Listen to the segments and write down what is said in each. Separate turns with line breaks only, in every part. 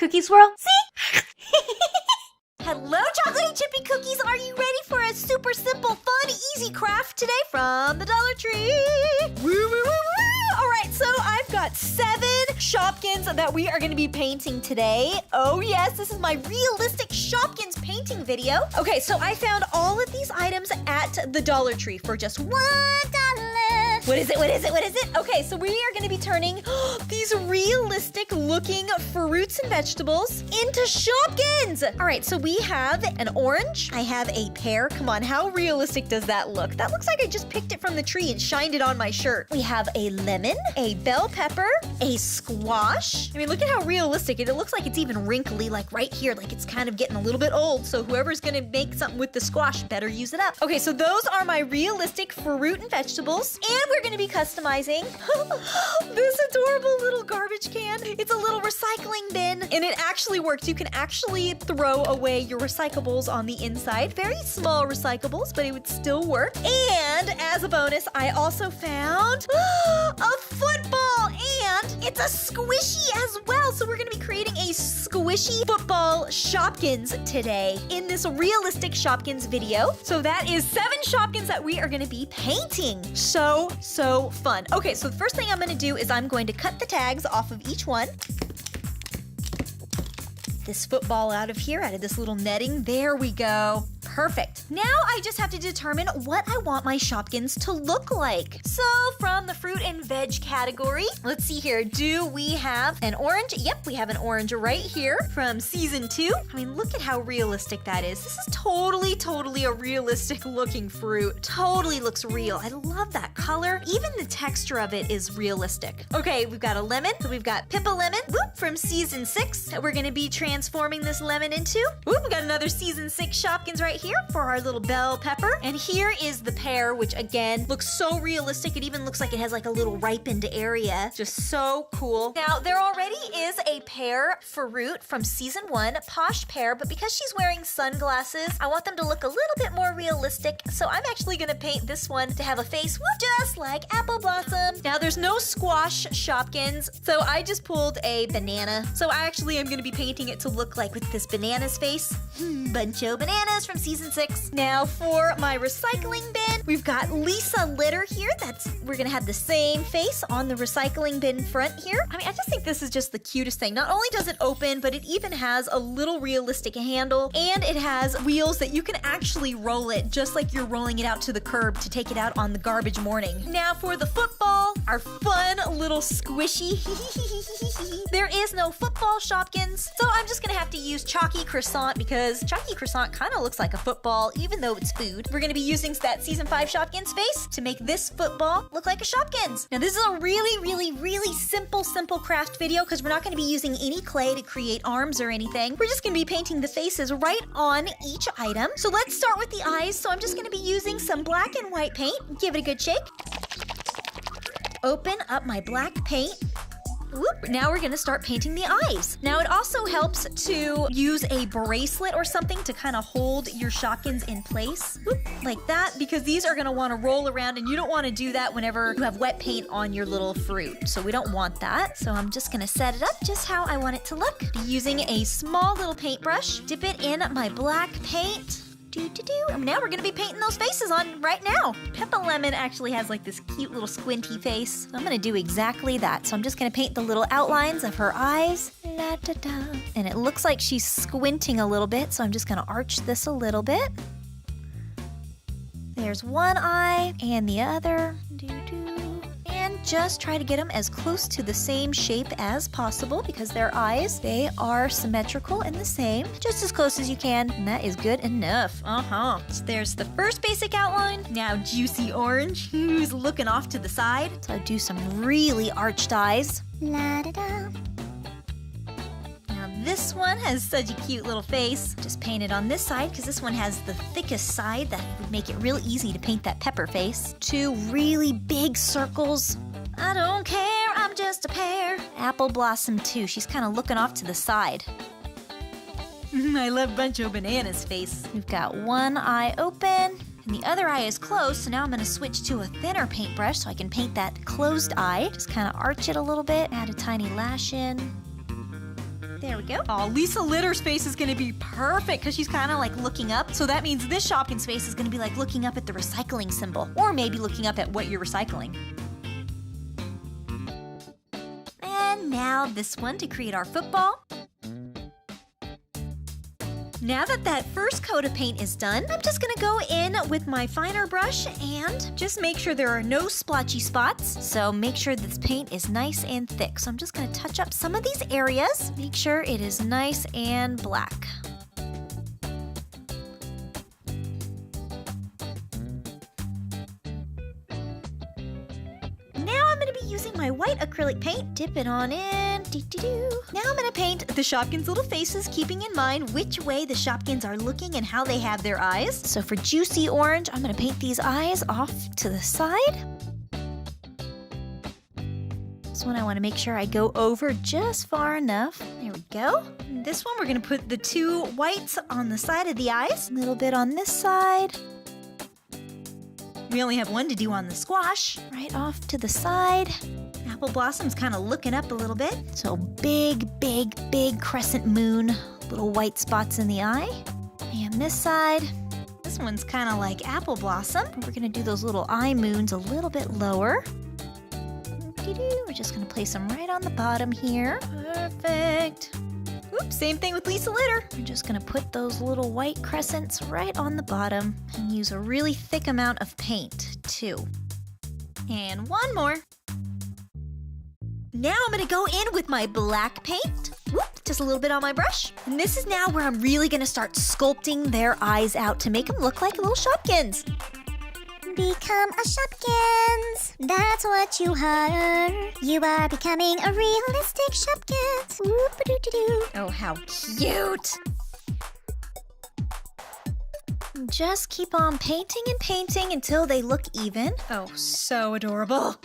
Cookie swirl? See?
Hello, chocolatey chippy cookies. Are you ready for a super simple, fun, easy craft today from the Dollar Tree? Woo, woo, woo, woo. All right, so I've got 7 Shopkins that we are going to be painting today. Oh yes, this is my realistic Shopkins painting video. Okay, so I found all of these items at the Dollar Tree for just $1. What is it? What is it? What is it? Okay, so we are going to be turning these realistic looking fruits and vegetables into Shopkins. All right, so we have an orange. I have a pear. Come on, how realistic does that look? That looks like I just picked it from the tree and shined it on my shirt. We have a lemon, a bell pepper, a squash. I mean, look at how realistic it looks like it's even wrinkly, like right here, like it's kind of getting a little bit old. So whoever's going to make something with the squash better use it up. Okay, so those are my realistic fruit and vegetables. And we're going to be customizing this adorable little garbage can. It's a little recycling bin, and it actually works. You can actually throw away your recyclables on the inside. Very small recyclables, but it would still work. And as a bonus, I also found a football, and it's a squishy as well. So we're going to be creating a squishy football Shopkins today in this realistic Shopkins video. So that is 7 Shopkins that we are going to be painting. So fun. Okay, so the first thing I'm going to do is I'm going to cut the tags off of each one. This football out of here, out of this little netting. There we go. Perfect. Now I just have to determine what I want my Shopkins to look like. So from the fruit and veg category, let's see here. Do we have an orange? Yep, we have an orange right here from season 2. I mean, look at how realistic that is. This is totally a realistic looking fruit. Totally looks real. I love that color. Even the texture of it is realistic. Okay, we've got a lemon. So we've got Pippa Lemon from season 6 that we're going to be transforming this lemon into. We've got another season 6 Shopkins right here for our little bell pepper. And here is the pear, which again looks so realistic. It even looks like it has like a little ripened area. Just so cool. Now there already is a pear fruit from season 1, Posh Pear, but because she's wearing sunglasses, I want them to look a little bit more realistic. So I'm actually gonna paint this one to have a face just like Apple Blossom. Now there's no squash Shopkins, so I just pulled a banana. So I actually am gonna be painting it to look like with this banana's face. Buncho bananas from season 6. Now for my recycling bin, we've got Lisa Litter here. We're gonna have the same face on the recycling bin front here. I mean, I just think this is just the cutest thing. Not only does it open, but it even has a little realistic handle, and it has wheels that you can actually roll it just like you're rolling it out to the curb to take it out on the garbage morning. Now for the football, our fun little squishy. There is no football Shopkins, so I'm just gonna have to use Chalky Croissant because Chalky Croissant kind of looks like a football even though it's food. We're gonna be using that season 5 Shopkins face to make this football look like a Shopkins. Now this is a really simple craft video because we're not gonna be using any clay to create arms or anything. We're just gonna be painting the faces right on each item. So let's start with the eyes. So I'm just gonna be using some black and white paint. Give it a good shake. Open up my black paint. Whoop. Now we're gonna start painting the eyes. Now it also helps to use a bracelet or something to kind of hold your Shopkins in place. Whoop. Like that, because these are gonna wanna roll around and you don't wanna do that whenever you have wet paint on your little fruit. So we don't want that. So I'm just gonna set it up just how I want it to look. Using a small little paintbrush, dip it in my black paint. And now we're gonna be painting those faces on right now. Pippa Lemon actually has like this cute little squinty face. So I'm gonna do exactly that. So I'm just gonna paint the little outlines of her eyes. La, da, da. And it looks like she's squinting a little bit, so I'm just gonna arch this a little bit. There's one eye and the other. And just try to get them as close to the same shape as possible because their eyes, they are symmetrical and the same. Just as close as you can, and that is good enough. So there's the first basic outline. Now Juicy Orange, who's looking off to the side. So I do some really arched eyes. La da da. This one has such a cute little face. Just paint it on this side because this one has the thickest side that would make it real easy to paint that pepper face. 2 really big circles. I don't care, I'm just a pear. Apple Blossom too. She's kind of looking off to the side. I love Buncho Banana's face. We've got one eye open. And the other eye is closed, so now I'm gonna switch to a thinner paintbrush so I can paint that closed eye. Just kind of arch it a little bit, add a tiny lash in. There we go. Oh, Lisa Litter's face is gonna be perfect because she's kind of like looking up. So that means this Shopkins face is gonna be like looking up at the recycling symbol, or maybe looking up at what you're recycling. And now this one to create our football. Now that that first coat of paint is done, I'm just gonna go in with my finer brush and just make sure there are no splotchy spots. So make sure this paint is nice and thick. So I'm just gonna touch up some of these areas. Make sure it is nice and black. Now I'm gonna be using my white acrylic paint. Dip it on in. Now I'm gonna paint the Shopkins little faces, keeping in mind which way the Shopkins are looking and how they have their eyes. So for juicy orange, I'm gonna paint these eyes off to the side. This one I wanna make sure I go over just far enough. There we go. And this one we're gonna put the two whites on the side of the eyes. A little bit on this side. We only have one to do on the squash. Right off to the side. Apple Blossom's kind of looking up a little bit. So big, big, big crescent moon. Little white spots in the eye. And this side. This one's kind of like Apple Blossom. We're going to do those little eye moons a little bit lower. We're just going to place them right on the bottom here. Perfect. Oops, same thing with Lisa Litter. We're just gonna put those little white crescents right on the bottom and use a really thick amount of paint too. And one more. Now I'm gonna go in with my black paint. Whoop, just a little bit on my brush. And this is now where I'm really gonna start sculpting their eyes out to make them look like little Shopkins.
Become a Shopkins. That's what you are. You are becoming a realistic Shopkins. Whoop-a-doo-doo-doo.
Oh, how cute! Just keep on painting and painting until they look even. Oh, so adorable.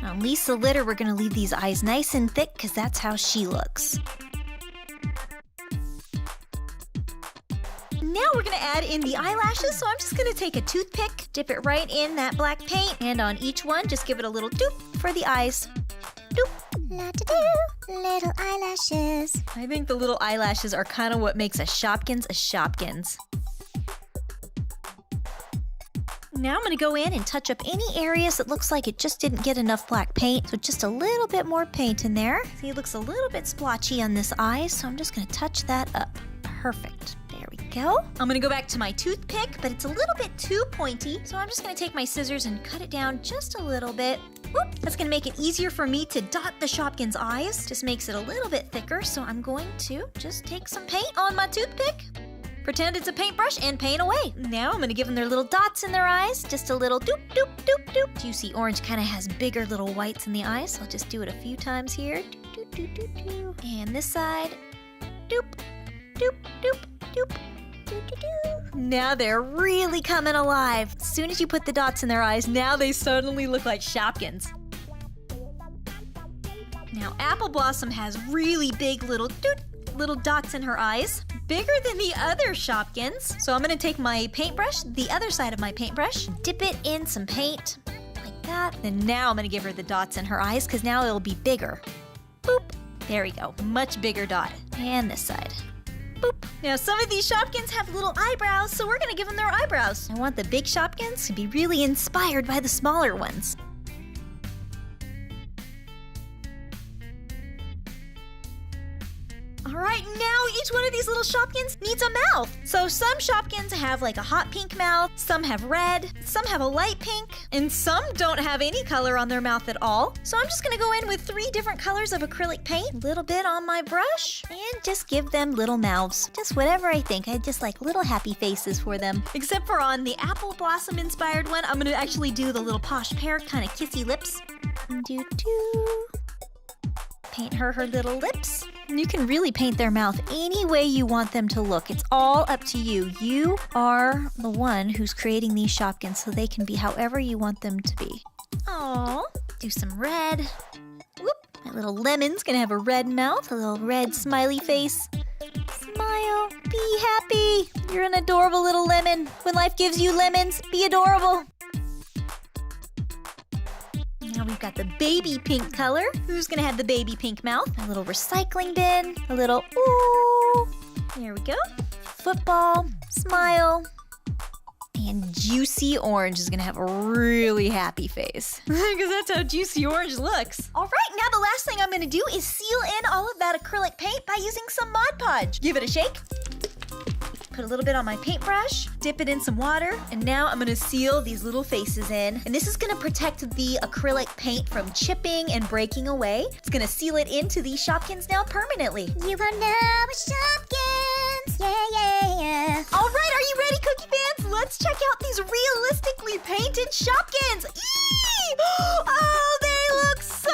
On Lisa Litter, we're gonna leave these eyes nice and thick because that's how she looks. Now we're gonna add in the eyelashes, so I'm just gonna take a toothpick, dip it right in that black paint, and on each one, just give it a little doop for the eyes. Doop.
La-da-doo, little eyelashes.
I think the little eyelashes are kind of what makes a Shopkins a Shopkins. Now I'm gonna go in and touch up any areas that looks like it just didn't get enough black paint, so just a little bit more paint in there. See, it looks a little bit splotchy on this eye, so I'm just gonna touch that up. Perfect. There we go. I'm gonna go back to my toothpick, but it's a little bit too pointy, so I'm just gonna take my scissors and cut it down just a little bit. Whoop. That's gonna make it easier for me to dot the Shopkins eyes. Just makes it a little bit thicker, so I'm going to just take some paint on my toothpick. Pretend it's a paintbrush and paint away. Now I'm gonna give them their little dots in their eyes. Just a little doop, doop, doop, doop. Juicy orange kind of has bigger little whites in the eyes, so I'll just do it a few times here. Doop, doop, doop, doop, doop. And this side. Doop, doop, doop, doop. Now they're really coming alive. As soon as you put the dots in their eyes, now they suddenly look like Shopkins. Now Apple Blossom has really big little dots in her eyes, bigger than the other Shopkins. So I'm gonna take my paintbrush, the other side of my paintbrush, dip it in some paint, like that. And now I'm gonna give her the dots in her eyes, because now it'll be bigger. Boop. There we go, much bigger dot. And this side. Boop. Now some of these Shopkins have little eyebrows, so we're gonna give them their eyebrows. I want the big Shopkins to be really inspired by the smaller ones. All right, now each one of these little Shopkins needs a mouth. So some Shopkins have like a hot pink mouth, some have red, some have a light pink, and some don't have any color on their mouth at all. So I'm just gonna go in with 3 different colors of acrylic paint, a little bit on my brush, and just give them little mouths. Just whatever I think. I just like little happy faces for them. Except for on the Apple Blossom inspired one, I'm gonna actually do the little posh pear kind of kissy lips. Do-do. Paint her little lips. And you can really paint their mouth any way you want them to look. It's all up to you. You are the one who's creating these Shopkins, so they can be however you want them to be. Aww. Do some red. Whoop. My little lemon's gonna have a red mouth, a little red smiley face. Smile. Be happy. You're an adorable little lemon. When life gives you lemons, be adorable. Now we We've got the baby pink color. Who's gonna have the baby pink mouth? A little recycling bin, a little ooh. There we go. Football, smile. And Juicy Orange is gonna have a really happy face. Because that's how Juicy Orange looks. All right, now the last thing I'm gonna do is seal in all of that acrylic paint by using some Mod Podge. Give it a shake. Put a little bit on my paintbrush, dip it in some water, and now I'm gonna seal these little faces in. And this is gonna protect the acrylic paint from chipping and breaking away. It's gonna seal it into these Shopkins now permanently.
You are now a Shopkins. Yeah, yeah, yeah.
All right, are you ready, Cookie Fans? Let's check out these realistically painted Shopkins. Eee! Oh, they look so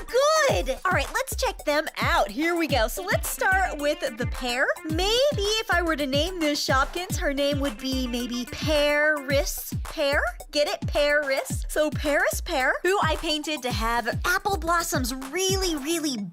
good. All right, let's check them out. Here we go. So let's start with the pear. Maybe if I were to name this Shopkins, her name would be maybe Paris Pear. Get it? Paris. So Paris Pear, who I painted to have apple blossoms, really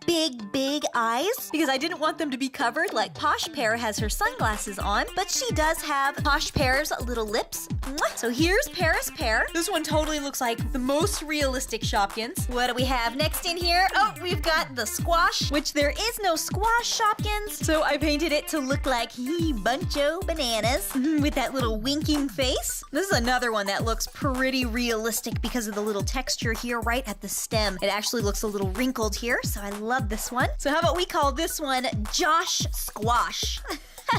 big eyes, because I didn't want them to be covered like Posh Pear has her sunglasses on, but she does have Posh Pear's little lips. Mwah. So here's Paris Pear. This one totally looks like the most realistic Shopkins. What do we have next in here? Oh, we've got the squash, which there is no squash Shopkins, so I painted it to look like buncho bananas with that little winking face. This is another one that looks pretty realistic because of the little texture here right at the stem. It actually looks a little wrinkled here, so I love this one. So how about we call this one Josh Squash? I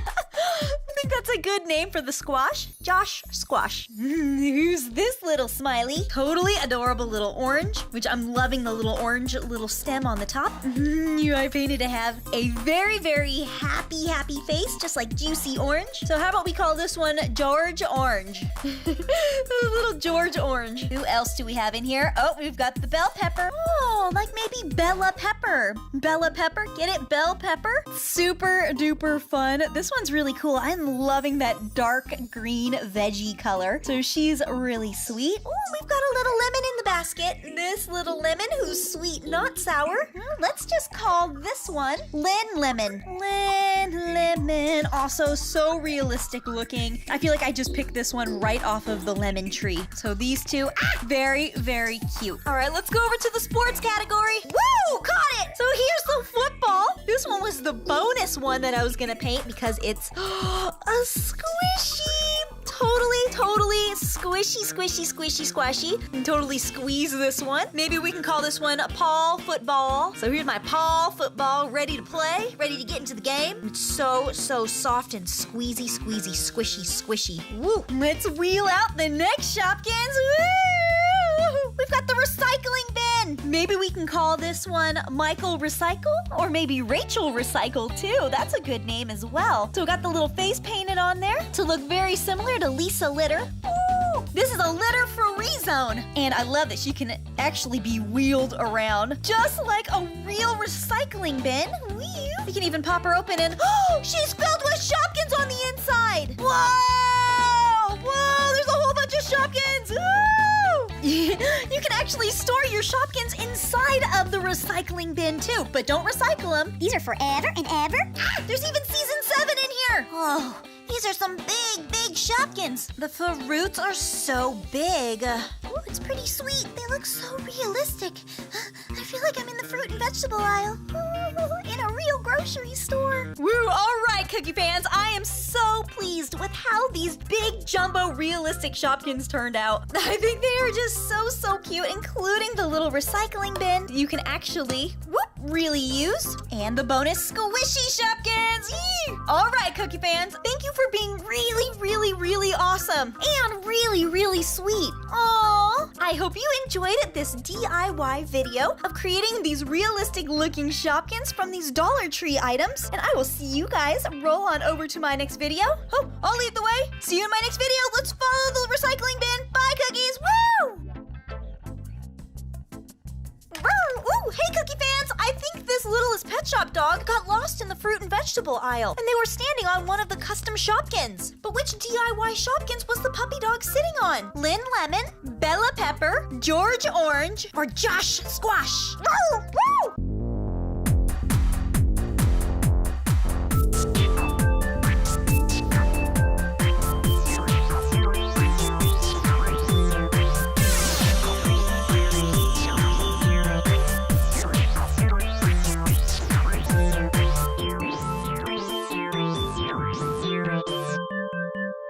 think that's a good name for the squash. Josh Squash. Who's this little smiley? Totally adorable little orange, which I'm loving the little orange little stem on the top. I painted to have a very happy face, just like Juicy Orange. So how about we call this one George Orange? Little George Orange. Who else do we have in here? Oh, we've got the bell pepper. Oh, like maybe Bella Pepper. Bella Pepper, get it? Bell pepper? Super duper fun. This one's really cool. I'm loving that dark green veggie color. So she's really sweet. Oh, we've got a little lemon in the basket. This little lemon who's sweet, not sour. Let's just call this one Lynn Lemon. Lynn Lemon. Also so realistic looking. I feel like I just picked this one right off of the lemon tree. So these two, very cute. All right, let's go over to the sports category. Woo! Caught it! So here's the football. This one was the bonus one that I was gonna paint because it's a squishy. Totally squishy. And totally squeeze this one. Maybe we can call this one Paul Football. So here's my Paul Football, ready to play, ready to get into the game. It's so soft and squeezy, squishy. Woo! Let's wheel out the next Shopkins. Woo! We've got the recycling bin. Maybe we can call this one Michael Recycle, or maybe Rachel Recycle too. That's a good name as well. So we got the little face painted on there to look very similar to Lisa Litter. Ooh, this is a litter-free zone. And I love that she can actually be wheeled around, just like a real recycling bin. You can even pop her open and, oh, she's filled with Shopkins on the inside. Whoa, there's a whole bunch of Shopkins. You can actually store your Shopkins inside of the recycling bin too, but don't recycle them.
These are forever and ever.
There's even season 7 in here. Oh, these are some big Shopkins. The fruits are so big. Ooh, it's pretty sweet. They look so realistic. I feel like I'm in the fruit and vegetable aisle. Ooh, in a real grocery store. Woo, all right, Cookie Fans. I am so pleased with how these big jumbo realistic Shopkins turned out. I think they are just so cute, including the little recycling bin you can actually, really use. And the bonus squishy Shopkins. Yee! All right, Cookie Fans. Thank you for being really awesome and really sweet. Aww. I hope you enjoyed this DIY video of creating these realistic looking Shopkins from these Dollar Tree items. And I will see you guys roll on over to my next video. Oh, I'll lead the way. See you in my next video. Let's follow the recycling bin. Bye, cookies. Woo! Ooh, hey Cookie Fans! I think this littlest pet shop dog got lost in the fruit and vegetable aisle, and they were standing on one of the custom Shopkins. But which DIY Shopkins was the puppy dog sitting on? Lynn Lemon, Bella Pepper, George Orange, or Josh Squash? Woo! Woo!